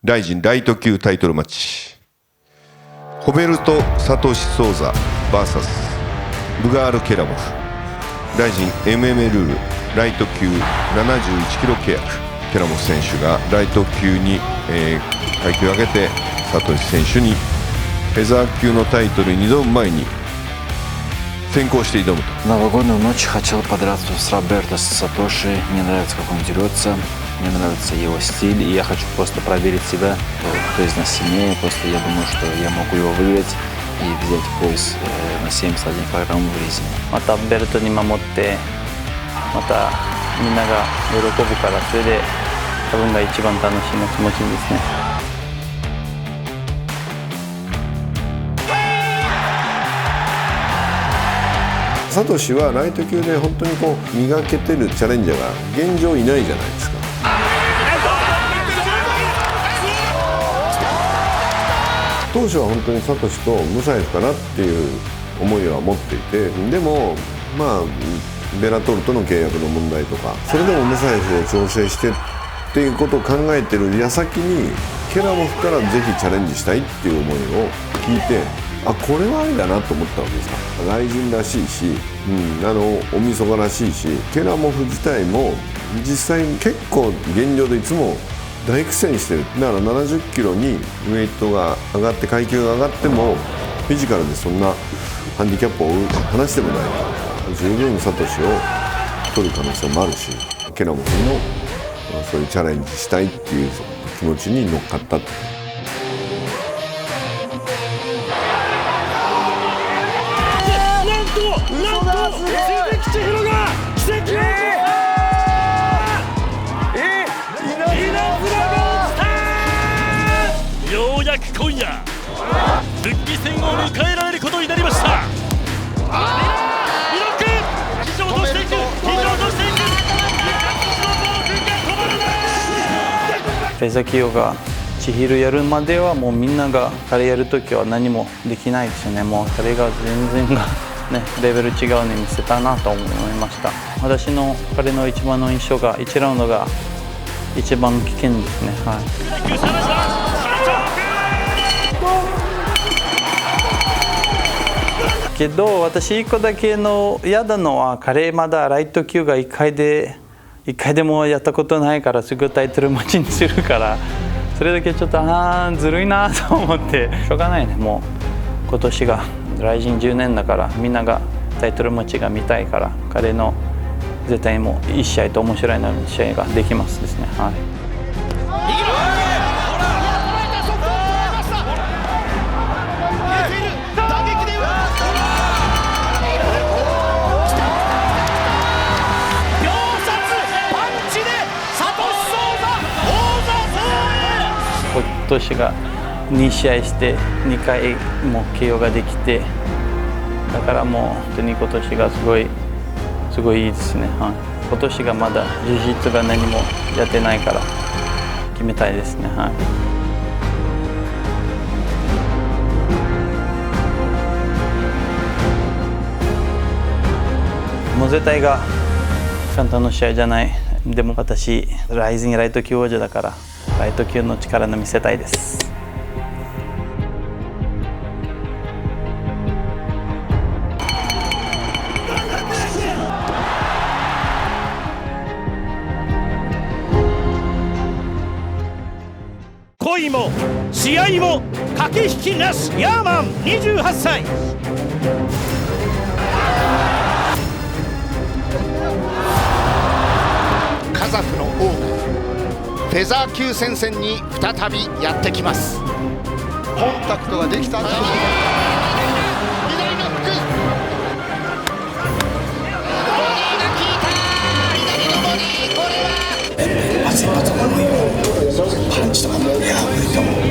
ライジンライト級タイトルマッチ、ホベルト・サトシ・ソーザ VS ブガール・ケラモフ。ライジン MMA ルール、ライト級71キロ契約。ケラモフ選手がライト級に、階級を上げてサトシ選手にフェザー級のタイトルに挑む前に先行して挑むと。Новогоднюю ночь хотел подраться с Роберто Сатоши. Мне нравится, как он дерется, мне нравится его стиль, и я хочу просто проверить себя, кто из нас сильнее. Просто я думаю, что я могу его выиграть и взять пояс на 71 килограмм в ризе. またベルトに守って、またみんなが喜ぶから、それで自分が一番楽しいの気持ちいいですね。サトシはライト級で本当にこう磨けてるチャレンジャーが現状いないじゃないですか。当初は本当にサトシとムサエフかなっていう思いは持っていて、でもまあベラトルとの契約の問題とか、それでもムサエフを調整してっていうことを考えてる矢先にケラモフからぜひチャレンジしたいっていう思いを聞いて、あ、これはありだなと思ったわけですよ。ライジンらしいし、おみそがらしいし、ケラモフ自体も実際結構現状でいつも大苦戦してる。だから70キロにウエイトが上がって階級が上がってもフィジカルでそんなハンディキャップを離してもないから、十分サトシを取る可能性もあるし、ケラモフのそういうチャレンジしたいっていう気持ちに乗っかったって。ようやく今夜復帰戦を迎えられることになりました。非常としていく、フェザー級が千尋やるまではもうみんなが彼やるときは何もできないですよね。もう彼が全然がね、レベル違うの見せたなと思いました。私の彼の一番の印象が1ラウンドが一番危険ですね。はい。けど私1個だけの嫌なのは、彼まだライト級が1回でもやったことないからすぐタイトルマッチにするから、それだけちょっとずるいなと思って、しょうがないね。もう今年がライジン10年だから、みんながタイトルマッチが見たいから、彼の絶対もういい試合と面白い試合ができますですね。はい。今年が2試合して2回も KO ができて、だからもう本当に今年がすごいいいですね。はい、今年がまだjiu jitsuが何もやってないから決めたいですね。はい、もう絶対が簡単な試合じゃない。でも私ライジンライト級王者だから、ライト級の力の見せたいです。恋も試合も駆け引きなし、ヤーマン28歳。カザフの王がフェザー級戦線に再びやってきます。コンタクトができたんだ。左の服、ボディが効いた。左のボディ、これは先発の思いをパンチとかもいや無理と思う。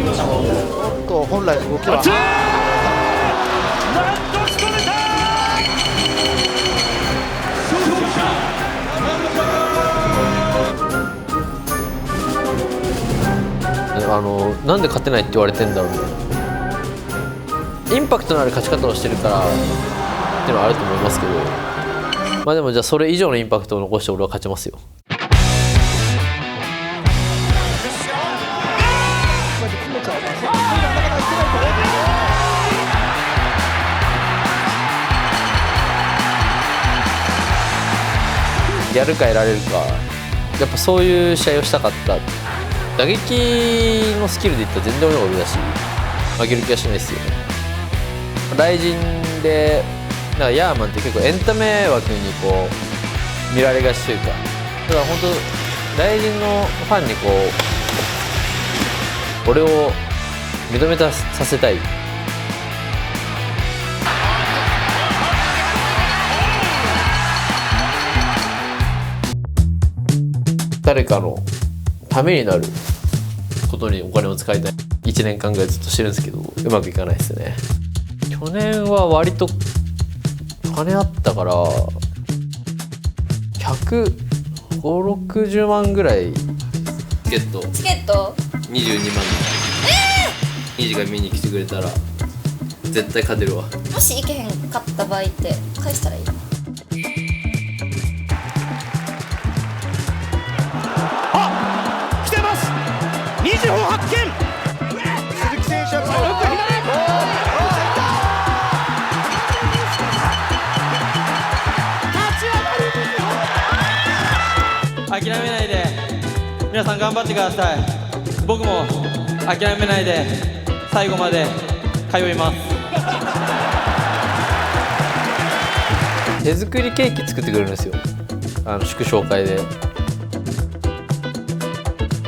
本来の動きはなんと仕留めた。なんで勝てないって言われてんだろうみたいな、インパクトのある勝ち方をしてるからっていうのはあると思いますけど、まあでもじゃあそれ以上のインパクトを残して俺は勝ちますよ。やるかやられるか、やっぱそういう試合をしたかった。打撃のスキルでいったら全然俺の方が上だし負ける気がしないですよね。雷神でなんかヤーマンって結構エンタメ枠にこう見られがちというか、だから本当雷神のファンにこう俺を認めさせたい。誰かのためになることにお金を使いたい。1年間ぐらいずっとしてるんですけどうまくいかないですね。去年は割と金あったから15060万ぐらいチケット22万ニジが見に来てくれたら絶対勝てるわ。もし行けへんかった場合って返したらいい？あ、来てます。2時を発見。鈴木選手は諦めないで皆さん頑張ってください。僕も諦めないで最後まで通います。手作りケーキ作ってくれるんですよ、祝勝会で。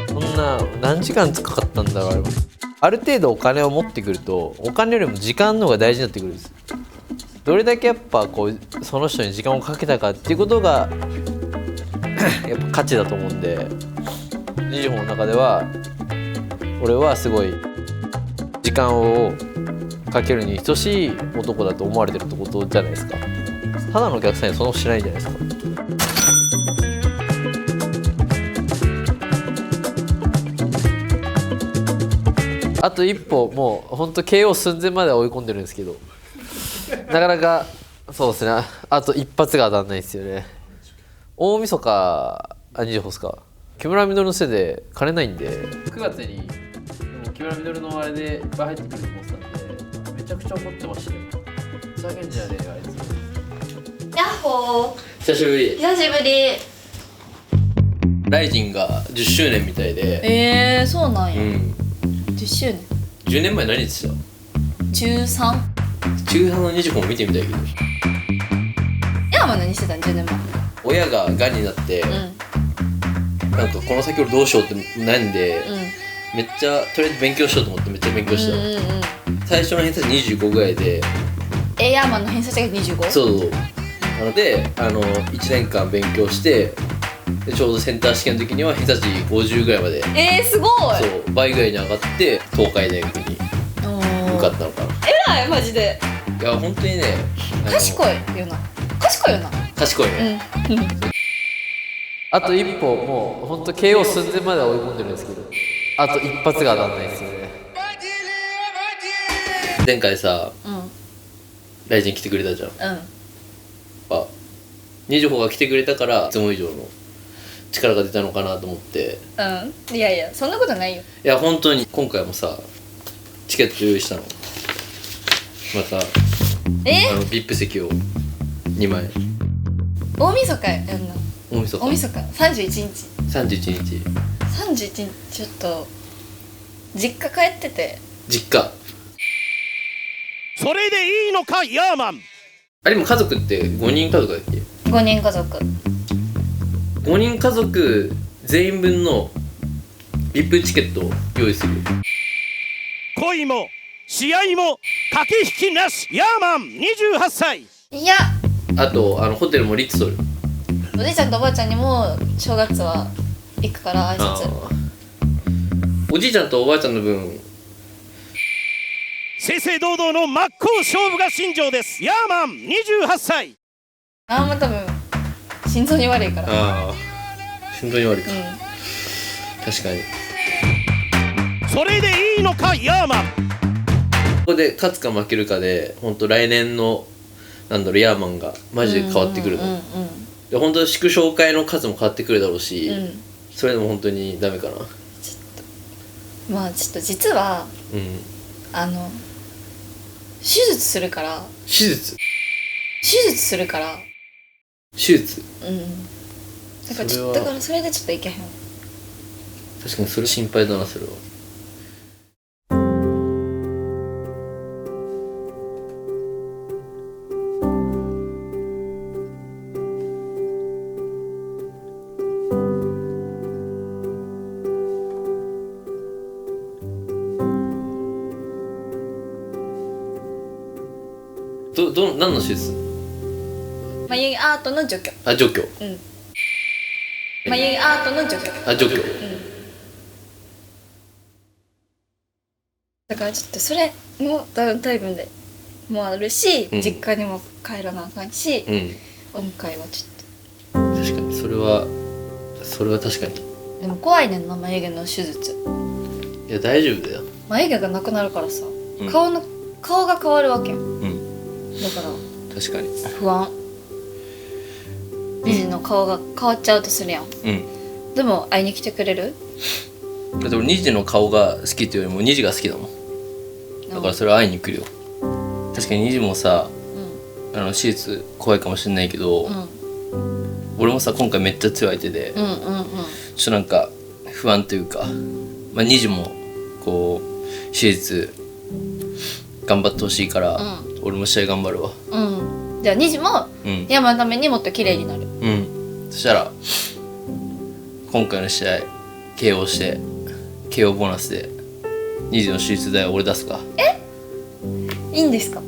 そんな何時間かかったんだろうあれは。ある程度お金を持ってくるとお金よりも時間の方が大事になってくるんです。どれだけやっぱこうその人に時間をかけたかっていうことがやっぱ価値だと思うんで、ニジホの中では俺はすごい時間をかけるに等しい男だと思われてるってことじゃないですか。ただのお客さんにそのしないじゃないですか。あと一歩もうほんと KO 寸前まで追い込んでるんですけどなかなかそうですね、あと一発が当たんないですよね。大晦日ニジホっすか、木村稔のせいで金ないんで9月にもう木村稔のあれでいっぱい入ってくると思ってたんでめちゃくちゃ怒ってましたよ。ふざけんじゃねえよあいつ。ヤッホー、久しぶり。久しぶり。ライジンが10周年みたいで。そうなんや。うん10周年。10年前何言ってた？中 3？ 中3のニジホも見てみたいけど。ヤーマン何してたん10年前。親ががんになって、なんかこの先俺どうしようって悩んで、めっちゃとりあえず勉強しようと思ってめっちゃ勉強した、最初の偏差値25ぐらいでヤーマンの偏差値が 25？ そうなので1年間勉強してでちょうどセンター試験の時には偏差値50ぐらいまで、すごい。そう倍ぐらいに上がって東海大学に受かったのかな。偉いマジで。いや本当にね賢いよな。賢いよな。賢いね、あと一歩もうほんと KO 寸前まで追い込んでるんですけどあと一発が当たんないですよね。前回さ、ライジン来てくれたじゃん。ニジホが来てくれたからいつも以上の力が出たのかなと思って。いやいやそんなことないよ。いや本当に今回もさチケット用意したの。またVIP 席を2枚。大晦日やんな。大晦日31日31日ちょっと実家帰ってて。実家それでいいのかヤーマン。あれも家族って5人家族だっけ？5人家族。5人家族全員分の VIP チケットを用意する。恋も試合も駆け引きなしヤーマン28歳。いやあとホテルもリッツソル。おじいちゃんとおばあちゃんにも正月は行くから挨拶。おじいちゃんとおばあちゃんの分正々堂々の真っ向勝負が心情です。ヤーマン28歳。多分心臓に悪いから。心臓に悪いか、確かに。それでいいのかヤーマン。ここで勝つか負けるかで本当来年のヤーマンがマジで変わってくるの。で本当祝勝会の数も変わってくるだろうし、それでも本当にダメかな。ちょっと実は、手術するから。手術するから。手術なんかちょっとだからそれでちょっといけへん。確かにそれ心配だなそれは。何の手術？眉アートの除去。あ、除去。うん。眉アートの除去。あ、除去。だからちょっとそれもダウンタイムでもあるし、実家にも帰らなあかんし、お迎えはちょっと。確かにそれは確かに。でも怖いねんな、眉毛の手術。いや大丈夫だよ。眉毛がなくなるからさ、顔が変わるわけやん。だから確かに不安。ニジの顔が変わっちゃうとするやん。でも会いに来てくれる？でもニジの顔が好きっていうよりもニジが好きだもん。だからそれは会いに来るよ。確かにニジもさ、手術怖いかもしれないけど、俺もさ今回めっちゃ強い相手で、ちょっとなんか不安というか、ニジもこう手術頑張ってほしいから、俺も試合頑張るわ。じゃあニジも山のためにもっと綺麗になる。そしたら今回の試合 KO して KO ボーナスでニジの手術代を俺出すか。いいんですか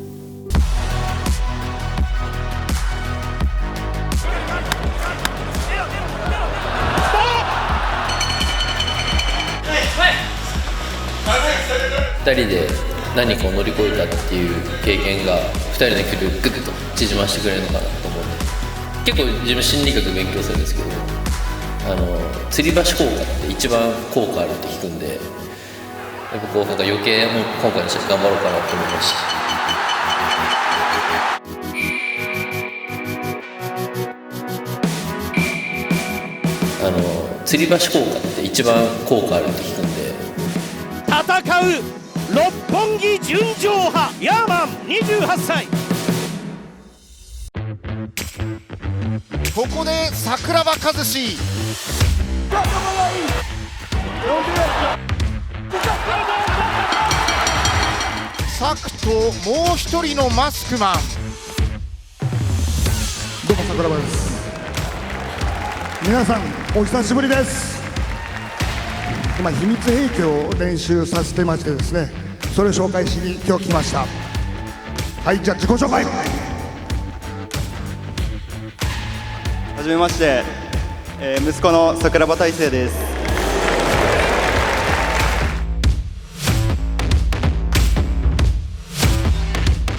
？2人で何かを乗り越えたっていう経験が2人の距離をグッと縮ましてくれるのかなと思うんで、結構自分心理学勉強するんですけど、吊り橋効果って一番効果あるって聞くんで、やっぱこうなんか余計もう今回の試合頑張ろうかなと思いました。吊り橋効果って一番効果あるって聞くんで、戦う六本木純情派ヤーマン28歳。ここで桜庭和志。サクともう一人のマスクマン。どうも桜庭です。皆さんお久しぶりです。今秘密兵器を練習させてましてですね、それを紹介しに今日来ました。はい、じゃあ自己紹介。はじめまして、息子の桜庭大成です。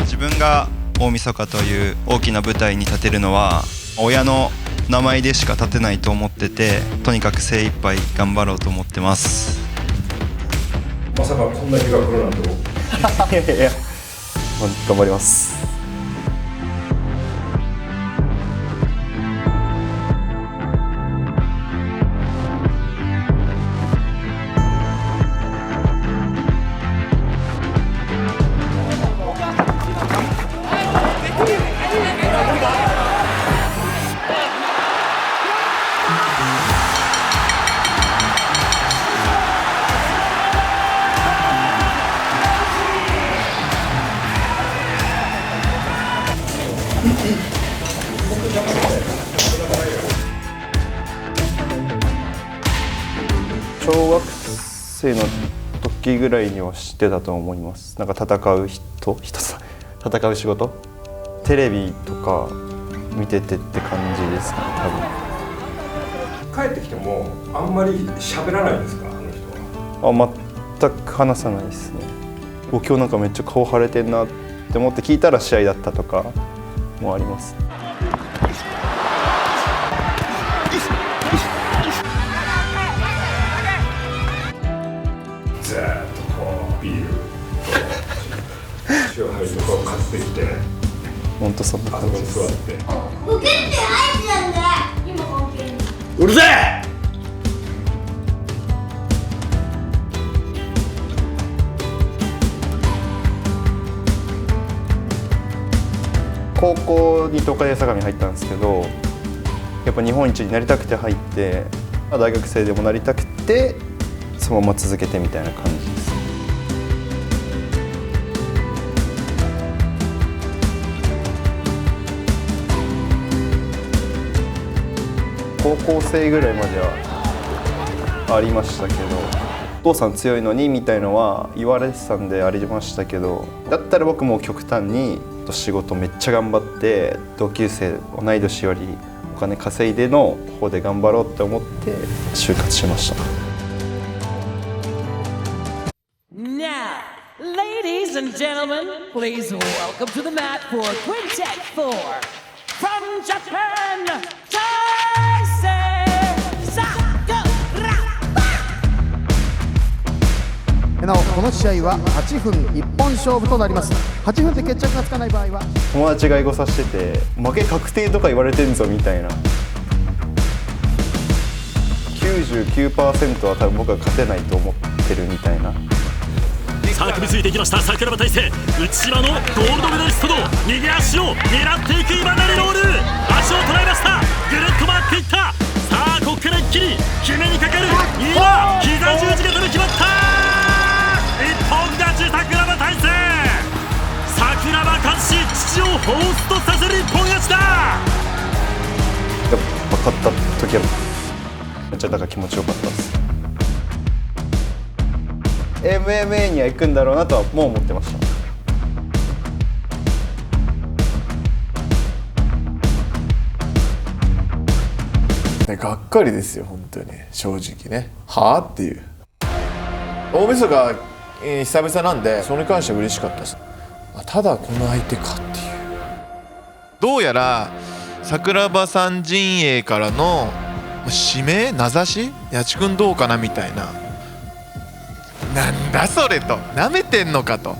自分が大晦日という大きな舞台に立てるのは親の名前でしか立てないと思ってて、とにかく精一杯頑張ろうと思ってます。まさかこんな日が来るなんていや頑張ります。小学生の時ぐらいには知ってたと思います。なんか戦う戦う仕事、テレビとか見ててって感じですね、多分。帰ってきてもあんまり喋らないですか、あの人は。全く話さないですね。今日なんかめっちゃ顔腫れてんなって思って聞いたら試合だったとかもあります。ずっとこうビールと塩入りとかを買ってきて、本当そんな感じです。座ってボケってアイスなんだよ、今関係ない。うるせえ。高校に東海大相模入ったんですけど、やっぱ日本一になりたくて入って、大学生でもなりたくてそのまま続けてみたいな感じです。高校生ぐらいまではありましたけど、お父さん強いのにみたいのは言われてたんでありましたけど、だったら僕も極端に仕事めっちゃ頑張って同級生同い年よりお金稼いでの方で頑張ろうって思って就活しました。 Now, ladies and gentlemen, please welcome to the mat for Quintet 4 from Japan, Taisei Sakuraba. なおこの試合は8分一本勝負となります。8分で決着がつかない場合は友達がエゴサしてて負け確定とか言われてんぞみたいな。 99% は多分僕は勝てないと思ってるみたいな。さあ組みついていきました桜庭大成、内島のゴールドメダリストの右足を狙っていく今成ロール、足を捉えました。ぐるっと回っていった。さあここから一気に決めにかかる。今膝十字型で決まった。一本勝ち桜庭大成、桜庭勝ち、父をホーストさせる一本勝ちだ。やっぱ勝った時はめっちゃだから気持ちよかったです。MMA には行くんだろうなとはもう思ってました。がっかりですよ本当に正直ね。はあっていう。大晦日、久々なんでそれに関しては嬉しかったです。ただこの相手かっていう。どうやら桜庭さん陣営からの指名名指し、八千君どうかなみたいな、なんだそれと、なめてんのかと、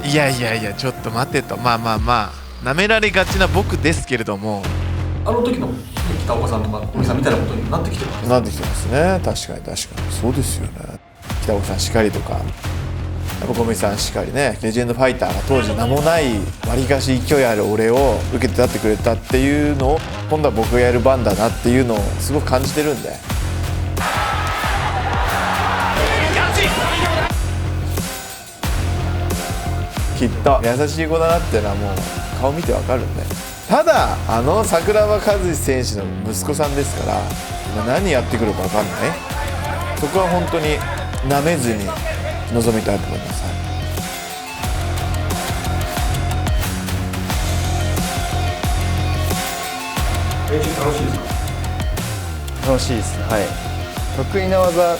いやいやいやちょっと待てと、まあなめられがちな僕ですけれども、あの時の北岡さんとか小見さんみたいなことになってきてます。なってきてますね。確かにそうですよね。北岡さんしかりとか小見さんしかりね、レジェンドファイターが当時名もないわりかし勢いある俺を受けて立ってくれたっていうのを今度は僕がやる番だなっていうのをすごく感じてるんで。きっと優しい子だなっていうのはもう顔見てわかるんで。ただ桜庭和志選手の息子さんですから何やってくるかわかんない。そこは本当になめずに臨みたいと思います。練習楽しいですか？楽しいです。はい。得意な技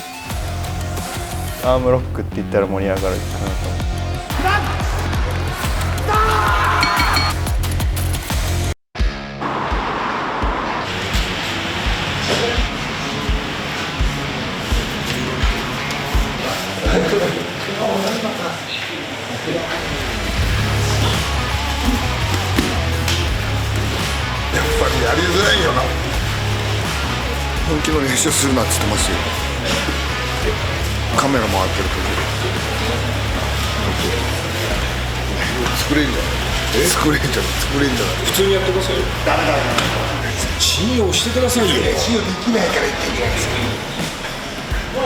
アームロックって言ったら盛り上がるかなと思う。やっぱりやりづらいよな。本気の練習するなって言ってますよ。カメラ回ってる時作れんじゃない。作れんじゃない。普通にやってくださいよ。ダメ信用してくださいよ。信用できないから言ってるじゃないですか。こ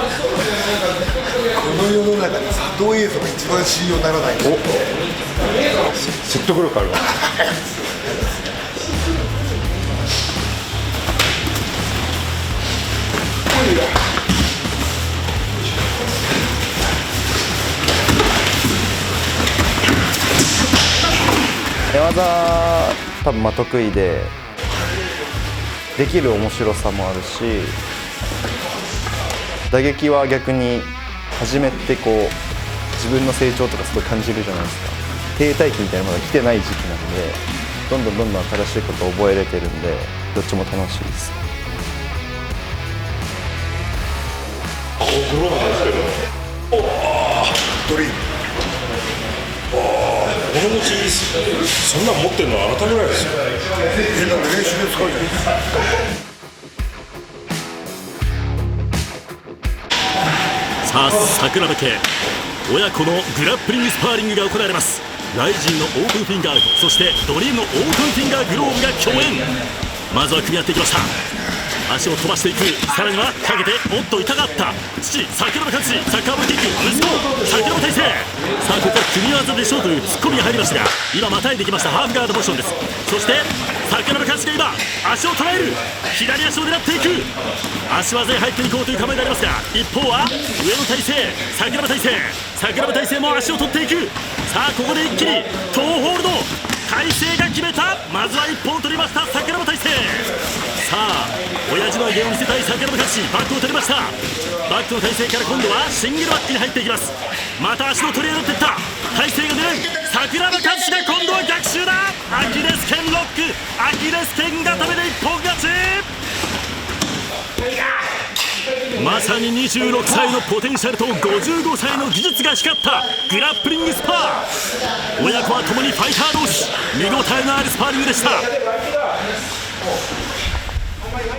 の世の中で佐藤映像が一番信用ならない。説得力あるわ。寝技多分得意でできる面白さもあるし、打撃は逆に始めてこう自分の成長とかすごい感じるじゃないですか。停滞期みたいなものが来てない時期なんで、どんどん新しいことを覚えれてるんで、どっちも楽しいです。ドリーム。物持ちいいっすね。そんなん持ってるのはあなたぐらいですよ。だって練習で使うじゃないですか。さあ桜庭家親子のグラップリングスパーリングが行われます。ライジンのオープンフィンガーアウト、そしてドリームのオープンフィンガーグローブが共演。まずは組み合っていきました。足を飛ばしていく。さらにはかけて、おっと痛かった父桜庭和志、サッカーボールキック息子桜庭大成。さあここから組み技でしょうというツッコミが入りましたが、今またいできましたハーフガードポジションです。そして桜庭和志が今足を捉える。左足を狙っていく。足技に入っていこうという構えでありますが、一方は上の体勢桜庭大成。桜庭大成も足を取っていく。さあここで一気にトーホールド。体勢が決めた。まずは1本取りました桜庭大成。さあ親父の威厳を見せたい桜庭和志、バックを取りました。バックの体勢から今度はシングルバックに入っていきます。また足の取り合いになっていった。体勢が狙う桜庭和志が今度は逆襲だ。アキレス腱ロック、アキレス腱固めで一本勝ち。まさに26歳のポテンシャルと55歳の技術が光ったグラップリングスパー。親子は共にファイター同士、見応えのあるスパーリングでした。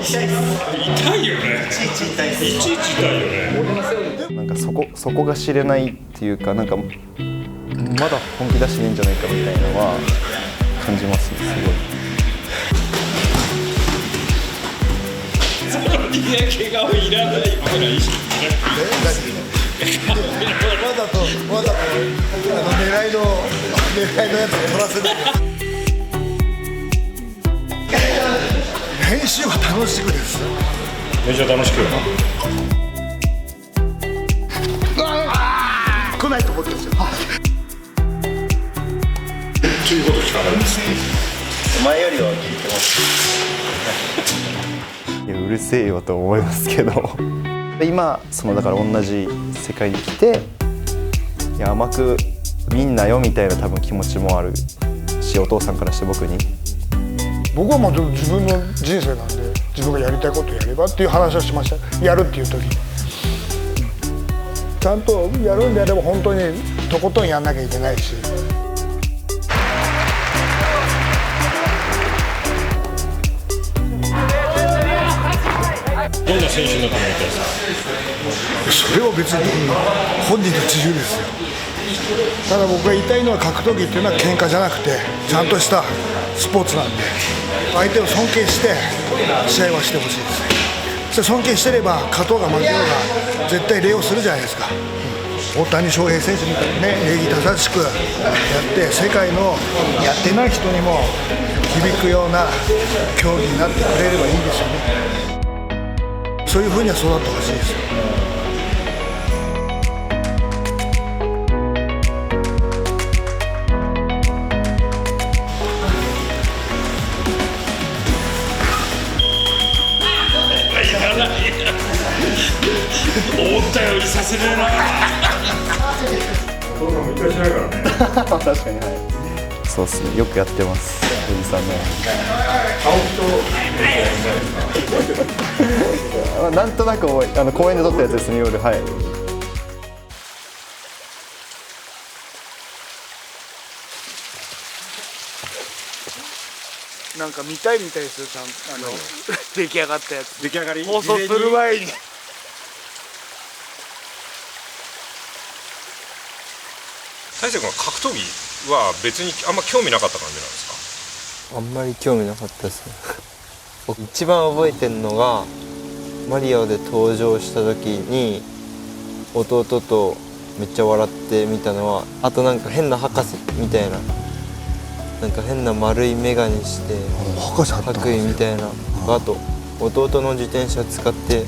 痛いよね。いちいち痛いよね。なんかそこが知れないっていうか、なんかまだ本気出してねえんじゃないかみたいなのは感じますね、すごい。怪我はいらないぐらいしわざと狙いのやつを取らせない。練習は楽しくです。練習は楽しくよな。来ないと思ってるんですよ。ということ聞かないです。前よりは聞いてます。いやうるせえよと思いますけど今だから同じ世界に来て、いや甘く見んなよみたいな多分気持ちもあるし、お父さんからして僕はもう自分の人生なんで、自分がやりたいことをやればっていう話をしました。やるっていう時にちゃんとやるんであれば本当にとことんやんなきゃいけないし。どんな選手になってもらいたいですか。それは別に本人の自由ですよ。ただ僕が言いたいのは、格闘技っていうのは喧嘩じゃなくてちゃんとしたスポーツなんで、相手を尊敬して試合はしてほしいです。それ尊敬してれば勝とうが負けようが絶対礼をするじゃないですか。大谷翔平選手みたいにね、礼儀正しくやって世界のやってない人にも響くような競技になってくれればいいですよね。そういうふうには育ってほしいですよ。思ったよりさせねえな。お父さんも一回しないからね。確かに、はい。そうっすね、よくやってます、おじさんね。なんとなく公園で撮ったやつですね、夜。はい。なんか見たいですよ、ちゃんと出来上がったやつ。出来上がり放送する前に。大成君は格闘技は別にあんま興味なかった感じなんですか。あんまり興味なかったですね。僕一番覚えてるのがマリオで登場した時に弟とめっちゃ笑ってみたのは、あとなんか変な博士みたいな、なんか変な丸い眼鏡して白衣みたいな、あと弟の自転車使って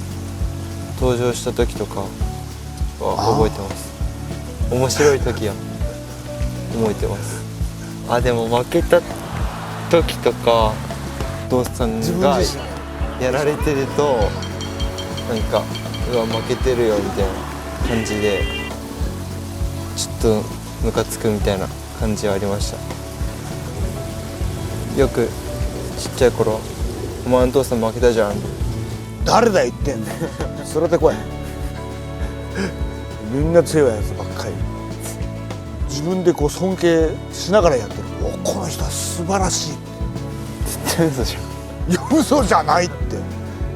登場した時とかは覚えてます。面白い時は覚えてます。あ、でも負けた時とかお父さんがやられてるとなんかうわ負けてるよみたいな感じでちょっとムカつくみたいな感じはありました。よくちっちゃい頃「お前のお父さん負けたじゃん」誰だ言ってんのそれでこいみんな強いやつばっかり自分でこう尊敬しながらやってる。お、この人は素晴らしい。絶対嘘じゃん。いや嘘じゃないって。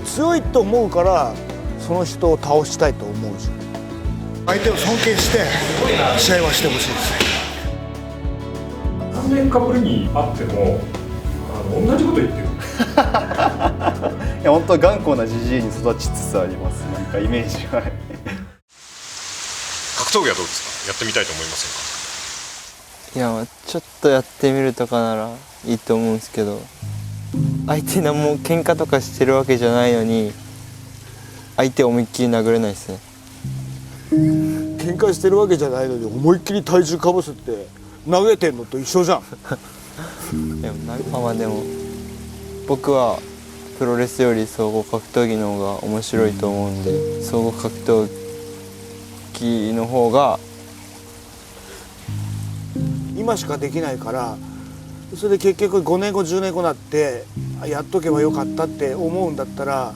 強いと思うからその人を倒したいと思うし、相手を尊敬して試合はしてほしいです。何年かぶりに会っても同じこと言ってるいや本当頑固なじじいに育ちつつあります。なんかイメージは。格闘技はどうですか？やってみたいと思いませんか？いやちょっとやってみるとかならいいと思うんですけど、相手何も喧嘩とかしてるわけじゃないのに相手を思いっきり殴れないですね。喧嘩してるわけじゃないのに思いっきり体重かぶせて投げてんのと一緒じゃん。でも僕はプロレスより総合格闘技の方が面白いと思うんで、総合格闘技の方が今しかできないから、それで結局5年後10年後になってやっとけばよかったって思うんだったら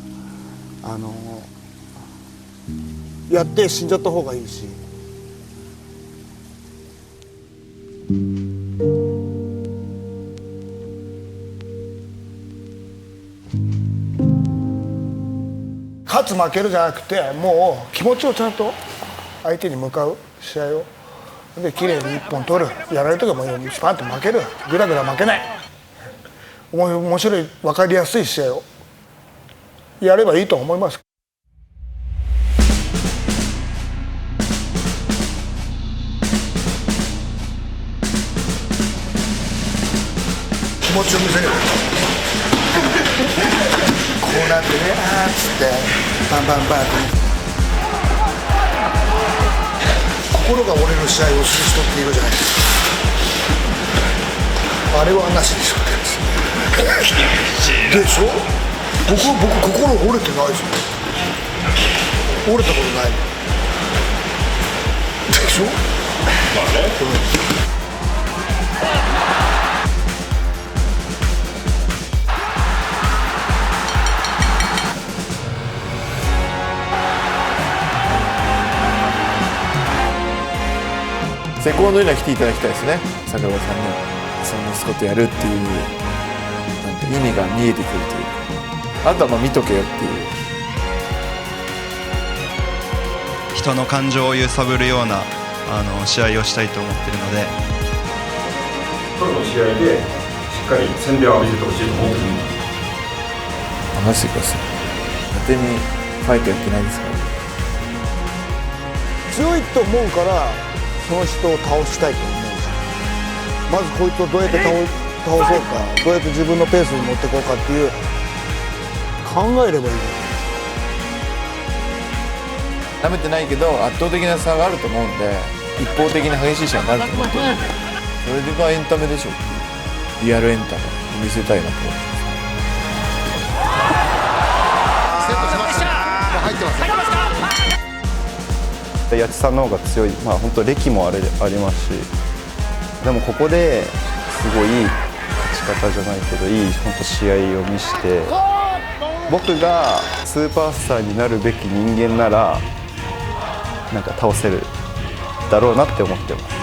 やって死んじゃった方がいいし。勝つ負けるじゃなくて、もう気持ちをちゃんと相手に向かう試合をで綺麗に一本取る、やられる時はもうスパンと負ける、ぐらぐら負けない、面白い分かりやすい試合をやればいいと思います。気持ちを見せるこうなってね、あーっつってバンバンバンって心が折れる試合をする人っているじゃないですか。あれはなしでしょでしょ。僕心折れてないですよ。折れたことないでしょ。まあね、セコンドには来ていただきたいですね。坂上さんにその息子とやるっていうなんか意味が見えてくるというか、あとはまあ見とけよっていう人の感情を揺さぶるような試合をしたいと思っているので、プロの試合でしっかり洗礼を浴びせてほしいと思ってる。話してください。勝手にファイトやってないですから。強いと思うからその人を倒したいと思うし、まずこいつをどうやって倒そうか、どうやって自分のペースに持っていこうかっていう考えればいい。舐めてないけど圧倒的な差があると思うんで、一方的に激しい試合になると思ってるんで、それがエンタメでしょう。リアルエンタメ見せたいなと思ってます。入ってますね。八千さんの方が強い、まあ本当歴もありますし、でもここですごい勝ち方じゃないけどいい本当試合を見して、僕がスーパースターになるべき人間ならなんか倒せるだろうなって思ってます。